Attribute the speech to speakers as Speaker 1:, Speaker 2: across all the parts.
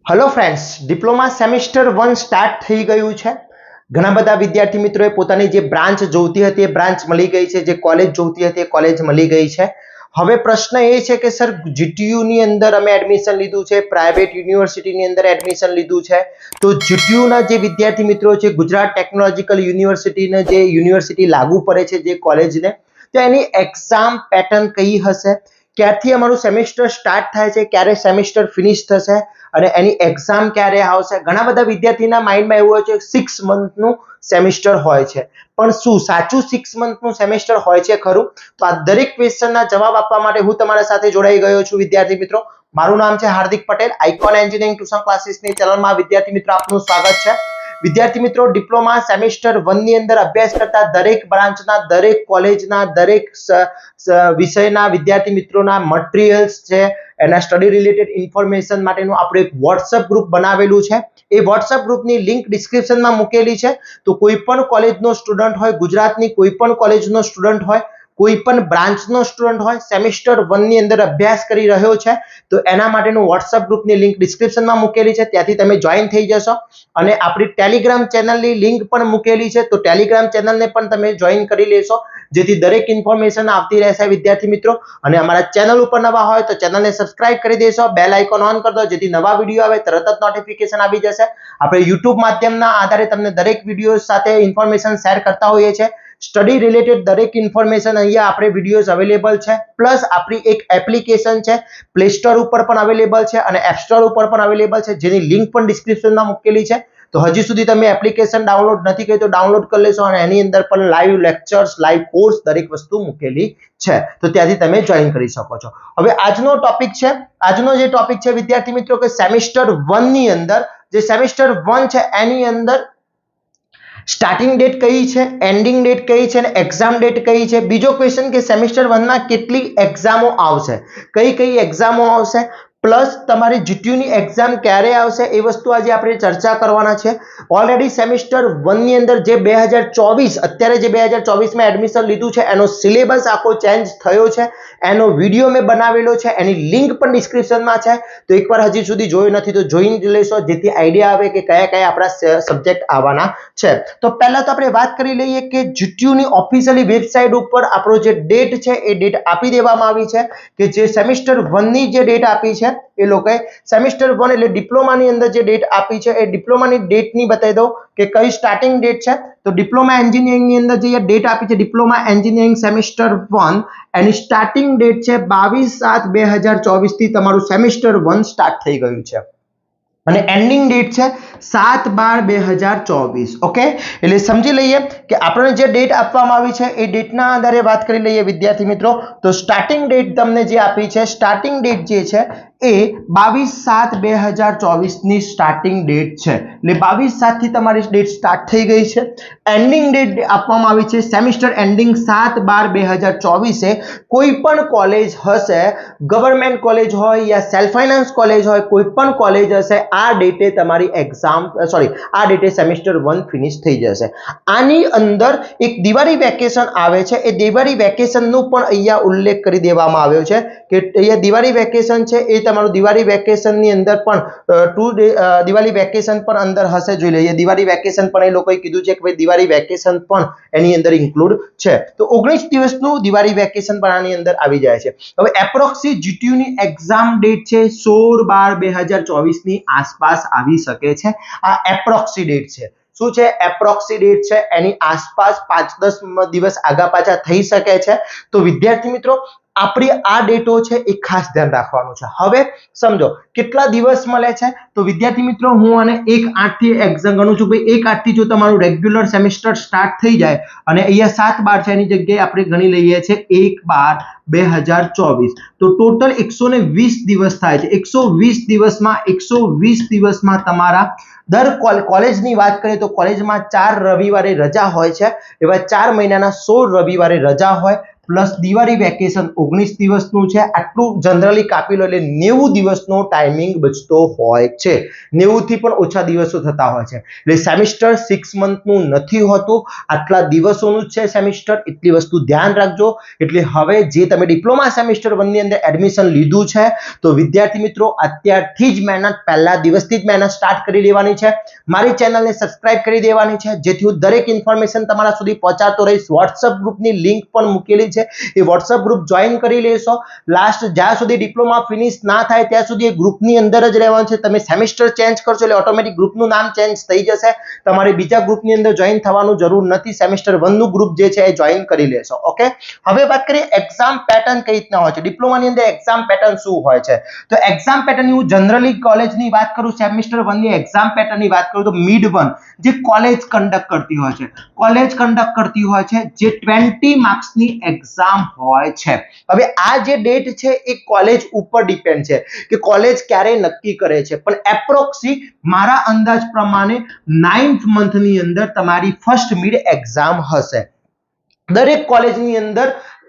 Speaker 1: Hello friends, diploma semester 1 start થઈ ગયું છે। ઘણા બધા વિદ્યાર્થી મિત્રોએ પોતાની જે બ્રાન્ચ જોઈતી હતી એ બ્રાન્ચ મળી ગઈ છે, જે કોલેજ જોઈતી હતી એ કોલેજ મળી ગઈ છે। હવે પ્રશ્ન એ છે કે સર જીટીયુ ની અંદર અમે એડમિશન લીધું છે, પ્રાઇવેટ યુનિવર્સિટી ની અંદર એડમિશન લીધું છે, તો જીટીયુ ના જે વિદ્યાર્થી મિત્રો છે, ગુજરાત ટેકનોલોજીકલ યુનિવર્સિટીને જે યુનિવર્સિટી લાગુ પડે છે જે કોલેજને, તો એની એક્ઝામ પેટર્ન કઈ હશે, ક્યારથી અમારું સેમેસ્ટર સ્ટાર્ટ થાય છે, ક્યારે સેમેસ્ટર ફિનિશ થશે અને એની એક્ઝામ ક્યારે આવશે। ઘણા બધા વિદ્યાર્થીના માઇન્ડમાં એવું હોય છે 6 મંથનું સેમેસ્ટર હોય છે, પણ શું સાચું 6 મંથનું સેમેસ્ટર હોય છે ખરું? તો આ દરેક ક્વેશ્ચનના જવાબ આપવા માટે હું તમારા સાથે જોડાઈ ગયો છું વિદ્યાર્થી મિત્રો। મારું નામ છે Hardik Patel, icon engineering tuition ક્લાસીસની ચેનલમાં વિદ્યાર્થી મિત્રો આપનું સ્વાગત છે। વિદ્યાર્થી મિત્રો, ડિપ્લોમા સેમેસ્ટર 1 ની અંદર અભ્યાસ કરતા દરેક બ્રાન્ચના, દરેક કોલેજના, દરેક વિષયના વિદ્યાર્થી મિત્રોના મટીરીયલ્સ છે, એના સ્ટડી રિલેટેડ ઇન્ફોર્મેશન માટેનું આપણે એક WhatsApp ગ્રુપ બનાવેલું છે। એ WhatsApp ગ્રુપની લિંક ડિસ્ક્રિપ્શનમાં મૂકેલી છે, તો કોઈ પણ કોલેજનો સ્ટુડન્ટ હોય, ગુજરાતની કોઈ પણ કોલેજનો સ્ટુડન્ટ હોય, કોઈ પણ બ્રાન્ચનો સ્ટુડન્ટ હોય, સેમેસ્ટર 1 ની અંદર અભ્યાસ કરી રહ્યો છે, તો એના માટેનું WhatsApp ગ્રુપની લિંક ડિસ્ક્રિપ્શનમાં મૂકેલી છે, ત્યાંથી તમે જોઈન થઈ જશો। અને આપણી ટેલિગ્રામ ચેનલની લિંક પણ મૂકેલી છે, તો ટેલિગ્રામ ચેનલને પણ તમે જોઈન કરી લેશો, જેથી દરેક ઇન્ફોર્મેશન આવતી રહેશે વિદ્યાર્થી મિત્રો। અને અમારા ચેનલ ઉપર નવા હોય તો ચેનલને સબસ્ક્રાઇબ કરી દેશો, બેલ આઇકોન ઓન કરી દો, જેથી નવા વિડીયો આવે તરત જ નોટિફિકેશન આવી જશે। આપણે YouTube માધ્યમના આધારે તમને દરેક વિડીયો સાથે ઇન્ફોર્મેશન શેર કરતા હોઈએ છીએ। સ્ટડી રિલેટેડ દરેક ઇન્ફોર્મેશન અહીંયા આપણે વિડીયોઝ અવેલેબલ છે, પ્લસ આપણી એક એપ્લિકેશન છે, પ્લે સ્ટોર ઉપર પણ અવેલેબલ છે અને એપ સ્ટોર ઉપર પણ અવેલેબલ છે, જેની લિંક પણ ડિસ્ક્રિપ્શનમાં મૂકેલી છે। તો હજી સુધી તમે એપ્લિકેશન ડાઉનલોડ નથી કરી તો ડાઉનલોડ કરી લેશો, અને એની અંદર પણ લાઈવ લેક્ચર્સ, લાઈવ કોર્સ દરેક વસ્તુ મૂકેલી છે, તો ત્યાંથી તમે જોઈન કરી શકો છો। હવે આજનો જે ટોપિક છે વિદ્યાર્થી મિત્રો, કે સેમેસ્ટર 1 ની અંદર જે સેમેસ્ટર 1 છે એની અંદર સ્ટાર્ટિંગ ડેટ કઈ છે, એન્ડિંગ ડેટ કઈ છે અને એક્ઝામ ડેટ કઈ છે। બીજો ક્વેશ્ચન કે સેમેસ્ટર 1 માં કેટલી એક્ઝામો આવશે, કઈ એક્ઝામો આવશે, પ્લસ તમારી જીટીયુ ની એક્ઝામ ક્યારે આવશે, એ વસ્તુ આજે આપણે ચર્ચા કરવાના છે। ઓલરેડી સેમેસ્ટર 1 ની અંદર જે 2024 અત્યારે જે 2024 માં એડમિશન લીધું છે એનો સિલેબસ આખો ચેન્જ થયો છે, એનો વિડિયો મેં બનાવેલો છે, એની લિંક પણ ડિસ્ક્રિપ્શનમાં છે, તો એકવાર હજી સુધી જોયું નથી તો જોઈન લેશો, જેથી આઈડિયા આવે કે કયા કયા આપણા સબ્જેક્ટ આવવાના છે। તો પહેલા તો આપણે વાત કરી લઈએ કે જીટીયુ ની ઓફિશિયલી વેબસાઇટ ઉપર આપણો જે ડેટ છે એ ડેટ આપી દેવામાં આવી છે, કે જે સેમેસ્ટર 1 ની જે ડેટ આપી છે એ લોકોએ સેમેસ્ટર 1 એટલે ડિપ્લોમાની અંદર જે ડેટ આપી છે એ ડિપ્લોમાની ડેટની બતાવી દઉં કે કઈ સ્ટાર્ટિંગ ડેટ છે। તો ડિપ્લોમા એન્જિનિયરિંગ ની અંદર જે ડેટ આપી છે, ડિપ્લોમા એન્જિનિયરિંગ સેમેસ્ટર 1, એની સ્ટાર્ટિંગ ડેટ છે 22/7/2024 થી તમારું સેમેસ્ટર 1 સ્ટાર્ટ થઈ ગયું છે, અને એન્ડિંગ ડેટ છે 7/12/2024। ઓકે, એટલે સમજી લઈએ કે આપણને જે ડેટ આપવામાં આવી છે એ ડેટના આધારે વાત કરી લઈએ વિદ્યાર્થી મિત્રો। તો સ્ટાર્ટિંગ ડેટ તમને જે આપી છે, સ્ટાર્ટિંગ ડેટ જે છે એ 22/7/2024 ની સ્ટાર્ટિંગ ડેટ છે, એટલે 22/7 થી તમારી ડેટ સ્ટાર્ટ થઈ ગઈ છે। એન્ડિંગ ડેટ આપવામાં આવી છે સેમેસ્ટર એન્ડિંગ 7/12/2024 કોઈ પણ કોલેજ હશે, ગવર્મેન્ટ કોલેજ હોય યા સેલ્ફ ફાઇનાન્સ કોલેજ હોય, કોઈ પણ કોલેજ હશે, આ ડેટે તમારી એક્ઝામ આ ડેટે સેમેસ્ટર 1 ફિનિશ થઈ જશે। આની અંદર એક દિવાળી વેકેશન આવે છે, એ દિવાળી વેકેશનનું પણ અહીંયા ઉલ્લેખ કરી દેવામાં આવ્યો છે કે અહીંયા દિવાળી વેકેશન છે, એ તમારું દિવાળી વેકેશનની અંદર પણ દિવાળી વેકેશન પણ અંદર હશે, જોઈ લઈએ દિવાળી વેકેશન પણ એ લોકોએ કીધું છે કે ભાઈ દિવાળી વેકેશન પણ એની અંદર ઇન્ક્લુડ છે, તો 19 દિવસનું દિવાળી વેકેશન પણ આની અંદર આવી જાય છે। હવે એપ્રોક્સી જીટીયુ ની એક્ઝામ ડેટ છે 16/12/2024 ની આસપાસ આવી શકે છે। આ એપ્રોક્સી ડેટ છે, શું છે? એપ્રોક્સી ડેટ છે, એની આસપાસ 5-10 દિવસ આગા પાછા થઈ શકે છે। તો વિદ્યાર્થી મિત્રો, આપણી આ ડેટો છે એ ખાસ ધ્યાન રાખવાનું છે। હવે સમજો કેટલા દિવસ મળે છે, તો વિદ્યાર્થી મિત્રો હું આને 1/8 થી એક્ઝામ ગણું છું, ભાઈ 1/8 થી જો તમારું રેગ્યુલર સેમેસ્ટર સ્ટાર્ટ થઈ જાય અને અહીંયા 7/12 છે, એની જગ્યાએ આપણે ગણી લઈએ છે 1/12/2024, તો ટોટલ 120 દિવસ થાય છે। 120 દિવસમાં તમારા દર કોલેજની વાત કરીએ તો કોલેજમાં 4 રવિવારે રજા હોય છે, એવા 4 મહિનાના 16 રવિવારે રજા હોય, પ્લસ દિવાળી વેકેશન 19 દિવસનું છે, આટલું જનરલી કાપી લો એટલે 90 દિવસનો ટાઈમિંગ બચતો હોય છે, 90 થી પણ ઓછા દિવસો થતા હોય છે, એટલે સેમિસ્ટર 6 મંથનું નથી હોતું, આટલા દિવસોનું જ છે સેમિસ્ટર, એટલી વસ્તુ ધ્યાન રાખજો. એટલે હવે જે તમે ડિપ્લોમા સેમિસ્ટર 1 ની અંદર એડમિશન લીધું છે તો વિદ્યાર્થી મિત્રો અત્યારથી જ મહેનત, પહેલા દિવસથી જ મહેનત સ્ટાર્ટ કરી લેવાની છે. મારી ચેનલને સબસ્ક્રાઇબ કરી દેવાની છે, જેથી હું દરેક ઇન્ફોર્મેશન તમારા સુધી પહોંચાડતો રહીશ. વોટ્સઅપ ગ્રુપની લિંક પણ મૂકેલી છે, એ વોટ્સઅપ ગ્રુપ જોઈન કરી લેશો. લાસ્ટ જ્યાં સુધી ડિપ્લોમા ફિનિશ ના થાય ત્યાં સુધી એ ગ્રુપની અંદર જ રહેવાનું છે. તમે સેમિસ્ટર ચેન્જ કરશો એટલે ઓટોમેટિક ગ્રુપનું નામ ચેન્જ થઈ જશે, તમારે બીજા ગ્રુપની અંદર જોઈન થવાનું જરૂર નથી, સેમિસ્ટર 1 નું ગ્રુપ જે છે એ જોઈન કરી લેશો. ઓકે, હવે વાત કરીએ એક્ઝામ પેટર્ન કઈ રીતના હોય છે, ડિપ્લોમાની અંદર એક્ઝામ પેટર્ન શું હોય છે. તો એક્ઝામ પેટર્ન હું જનરલી કોલેજની વાત કરું, સેમિસ્ટર 1 ની એક્ઝામ પેટર્નની વાત કરું તો મિડ 1 જે કોલેજ કન્ડક્ટ કરતી હોય છે, કોલેજ કન્ડક્ટ કરતી હોય છે, જે 20 માર્ક્સની એક્ઝામ હોય છે. હવે આ જે ડેટ છે એ કોલેજ ઉપર ડિપેન્ડ છે કે કોલેજ ક્યારે નક્કી કરે છે, પણ એપ્રોક્સી મારા અંદાજ પ્રમાણે 9th મંથની અંદર તમારી ફર્સ્ટ મિડ એક્ઝામ હશે. દરેક કોલેજની અંદર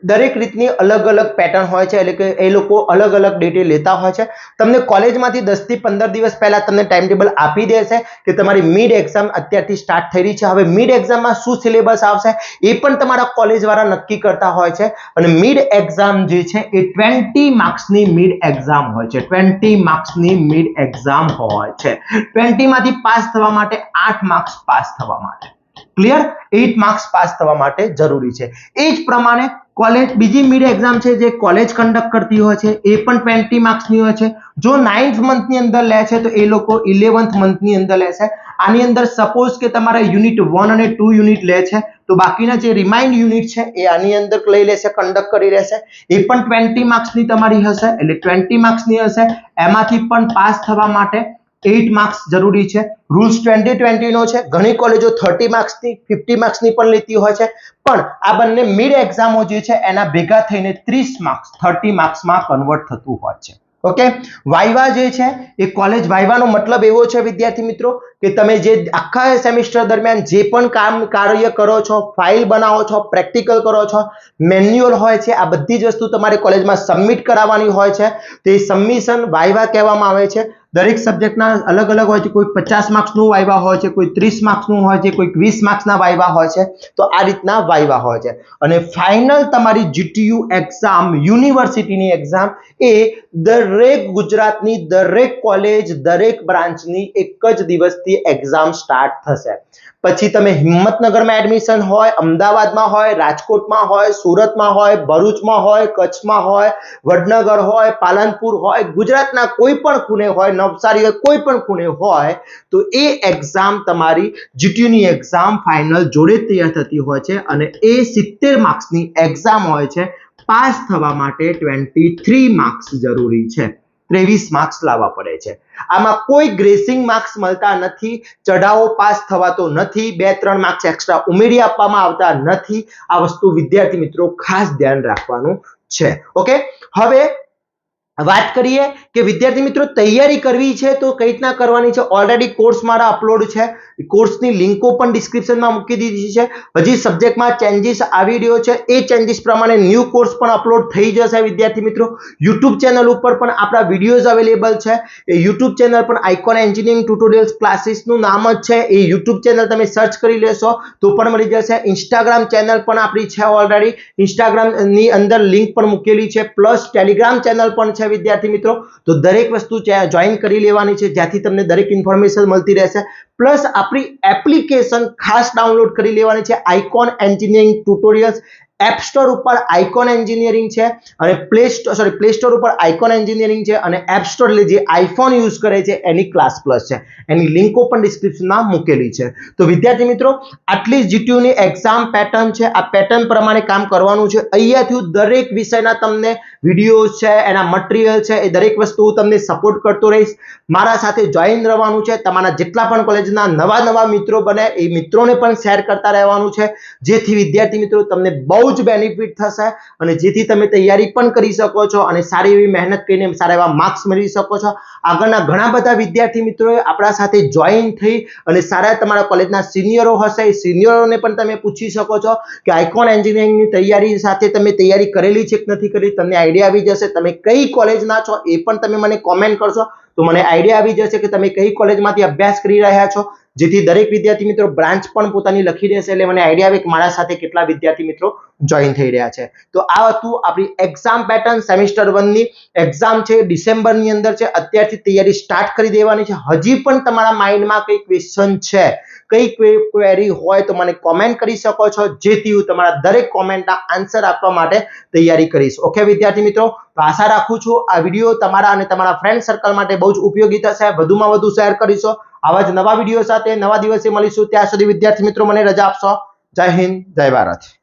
Speaker 1: દરેક રીતની અલગ અલગ પેટર્ન હોય છે, એટલે કે એ લોકો અલગ અલગ ડેટે લેતા હોય છે. તમને કોલેજમાંથી 10 થી 15 દિવસ પહેલા તમને ટાઈમ ટેબલ આપી દેશે કે તમારી મિડ એક્ઝામ અત્યારથી સ્ટાર્ટ થઈ રહી છે. હવે મિડ એક્ઝામમાં શું સિલેબસ આવશે એ પણ તમારા કોલેજ વાળા નક્કી કરતા હોય છે, અને મિડ એક્ઝામ જે છે એ 20 માર્ક્સની મિડ એક્ઝામ હોય છે, 20 માર્ક્સની મિડ એક્ઝામ હોય છે. 20 માંથી પાસ થવા માટે 8 માર્ક્સ પાસ થવા માટે, ક્લિયર, 8 માર્ક્સ પાસ થવા માટે જરૂરી છે. એ જ પ્રમાણે કોલેજ બીજી મિડ એક્ઝામ છે જે કોલેજ કન્ડક્ટ કરતી હોય છે, એ પણ 20 માર્ક્સની હોય છે. જો 9th મંથની અંદર લે છે તો એ લોકો 11th મંથની અંદર લેશે. આની અંદર સપોઝ કે તમારા યુનિટ 1 અને 2 યુનિટ લે છે તો બાકીના જે રિમાઇન્ડ યુનિટ છે એ આની અંદર લઈ લેશે, કન્ડક્ટ કરી લેશે, એ પણ 20 માર્ક્સની તમારી હશે, એટલે 20 માર્ક્સની હશે. એમાંથી પણ પાસ થવા માટે 8 માર્ક્સ જરૂરી છે. રૂલ્સ 2020 નો છે, ઘણી કોલેજો 30 માર્ક્સની 50 માર્ક્સની પણ લેતી હોય છે, પણ આ બંને મિડ એક્ઝામો જે છે એના ભેગા થઈને 30 માર્ક્સ 30 માર્ક્સમાં કન્વર્ટ થતું હોય છે. ઓકે, વાઇવા જે છે એ કોલેજ વાઇવાનો મતલબ એવો છે વિદ્યાર્થી મિત્રો કે તમે જે આખા સેમિસ્ટર દરમિયાન જે પણ કાર્ય કરો છો, ફાઇલ બનાવો છો, પ્રેક્ટિકલ કરો છો, મેન્યુઅલ હોય છે, આ બધી જ વસ્તુ તમારે કોલેજમાં સબમિટ કરાવવાની હોય છે, તે સબમિશન વાઇવા કહેવામાં આવે છે. દરેક સબ્જેક્ટના અલગ અલગ હોય છે, કોઈ 50 માર્ક્સનું વાઇવા હોય છે, કોઈ 30 માર્ક્સનું હોય છે, કોઈ 20 માર્ક્સના વાઇવા હોય છે. તો આ રીતના વાઇવા હોય છે, અને ફાઇનલ તમારી જીટીયુ એક્ઝામ, યુનિવર્સિટીની એક્ઝામ એ દરેક ગુજરાતની દરેક કોલેજ, દરેક બ્રાન્ચની એક જ દિવસથી એક્ઝામ સ્ટાર્ટ થશે. પછી તમે હિંમતનગરમાં એડમિશન હોય, અમદાવાદમાં હોય, રાજકોટમાં હોય, સુરતમાં હોય, ભરૂચમાં હોય, કચ્છમાં હોય, વડનગર હોય, પાલનપુર હોય, ગુજરાતના કોઈ પણ ખૂણે હોય, નવસારી હોય, કોઈ પણ ખૂણે હોય, તો એ એક્ઝામ તમારી જીટીયુની એક્ઝામ ફાઇનલ જોડે તૈયાર થતી હોય છે, અને એ 70 માર્ક્સની એક્ઝામ હોય છે. પાસ થવા માટે 23 માર્ક્સ જરૂરી છે, 23 માર્ક્સ લાવવા પડે છે. આમાં કોઈ ગ્રેસિંગ માર્ક્સ મળતા નથી, ચઢાવો પાસ થવાતો નથી, 2-3 માર્ક્સ એક્સ્ટ્રા ઉમેરી આપવામાં આવતા નથી. આ વસ્તુ વિદ્યાર્થી મિત્રો ખાસ ધ્યાન રાખવાનું છે. ઓકે, હવે વાત કરીએ કે વિદ્યાર્થી મિત્રો તૈયારી કરવી છે તો કઈ રીતના કરવાની છે. ઓલરેડી કોર્સ મારા અપલોડ છે, કોર્સની લિંકો પણ ડિસ્ક્રિપ્શનમાં મૂકી દીધી છે. હજી સબ્જેક્ટમાં ચેન્જીસ આવી રહ્યો છે, એ ચેન્જીસ પ્રમાણે ન્યૂ કોર્સ પણ અપલોડ થઈ જશે વિદ્યાર્થી મિત્રો. યુટ્યુબ ચેનલ ઉપર પણ આપણા વિડીયોઝ અવેલેબલ છે. એ યુટ્યુબ ચેનલ પણ આઇકોન એન્જિનિયરિંગ ટ્યુટોરિયલ્સ ક્લાસીસનું નામ જ છે. એ યુટ્યુબ ચેનલ તમે સર્ચ કરી લેશો તો પણ મળી જશે. ઇન્સ્ટાગ્રામ ચેનલ પણ આપણી છે, ઓલરેડી ઇન્સ્ટાગ્રામની અંદર લિંક પણ મૂકેલી છે, પ્લસ ટેલિગ્રામ ચેનલ પણ છે વિદ્યાર્થી મિત્રો. તો દરેક વસ્તુ જોઈન કરી લેવાની છે, જ્યાંથી તમને દરેક ઇન્ફોર્મેશન મળતી રહેશે. પ્લસ આપણી એપ્લિકેશન ખાસ ડાઉનલોડ કરી લેવાની છે, icon engineering tutorials. App store ઉપર આઇકોન એન્જિનિયરિંગ છે, અને પ્લે સ્ટોર ઉપર આઇકોન એન્જિનિયરિંગ છે, અને એપ સ્ટોર એટલે જે આઈફોન યુઝ કરે છે એની ક્લાસ પ્લસ છે. એની લિંકો પણ ડિસ્ક્રિપ્શનમાં મૂકેલી છે. તો વિદ્યાર્થી મિત્રો આટલી જ જીટીયુની એક્ઝામ પેટર્ન છે, આ પેટર્ન પ્રમાણે કામ કરવાનું છે. અહીંયાથી દરેક વિષયના તમને વિડીયોઝ છે, એના મટીરિયલ છે, એ દરેક વસ્તુ તમને સપોર્ટ કરતો રહીશ. મારા સાથે જોઈન રહેવાનું છે. તમારા જેટલા પણ કોલેજના નવા મિત્રો બને એ મિત્રોને પણ શેર કરતા રહેવાનું છે, જેથી વિદ્યાર્થી મિત્રો તમને બહુ બહુ જ બેનિફિટ થશે અને જેથી તમે તૈયારી પણ કરી શકો છો અને સારી એવી મહેનત કરીને સારા એવા માર્ક્સ મેળવી શકો છો. આગળના ઘણા બધા વિદ્યાર્થી મિત્રોએ આપણા સાથે જોઈન થઈ અને સારા તમારા કોલેજના સિનિયરો હશે એ સિનિયરોને પણ તમે પૂછી શકો છો કે આઇકોન એન્જિનિયરિંગની તૈયારી સાથે તમે તૈયારી કરેલી છે કે નથી કરેલી. તમને આઈડિયા આવી જશે તમે કઈ કોલેજના છો એ પણ તમે મને કોમેન્ટ કરશો તો મને આઈડિયા આવી જશે કે તમે કઈ કોલેજમાંથી અભ્યાસ કરી રહ્યા છો, જેથી દરેક વિદ્યાર્થી મિત્રો બ્રાન્ચ પણ પોતાની લખી દેશે એટલે મને આઈડિયા આવે કે મારા સાથે કેટલા વિદ્યાર્થી મિત્રો જોઈન થઈ રહ્યા છે. તો આ હતું આપણી એક્ઝામ પેટર્ન. સેમિસ્ટર 1 ની એક્ઝામ છે ડિસેમ્બરની અંદર છે. અત્યારથી તૈયારી સ્ટાર્ટ કરી દેવાની છે. હજી પણ તમારા માઇન્ડમાં કઈ ક્વેશ્ચન છે, કઈ ક્વેરી હોય તો મને કોમેન્ટ કરી શકો છો, જેથી હું તમારા દરેક કોમેન્ટના આન્સર આપવા માટે તૈયારી કરીશ. ઓકે વિદ્યાર્થી મિત્રો, તો આશા રાખું છું આ વિડીયો તમારા અને તમારા ફ્રેન્ડ સર્કલ માટે બહુ જ ઉપયોગી થશે. વધુમાં વધુ શેર કરીશો. આવા જ નવા વિડીયો સાથે નવા દિવસે મળીશું. ત્યાં સુધી વિદ્યાર્થી મિત્રો મને રજા આપશો. જય હિન્દ, જય ભારત.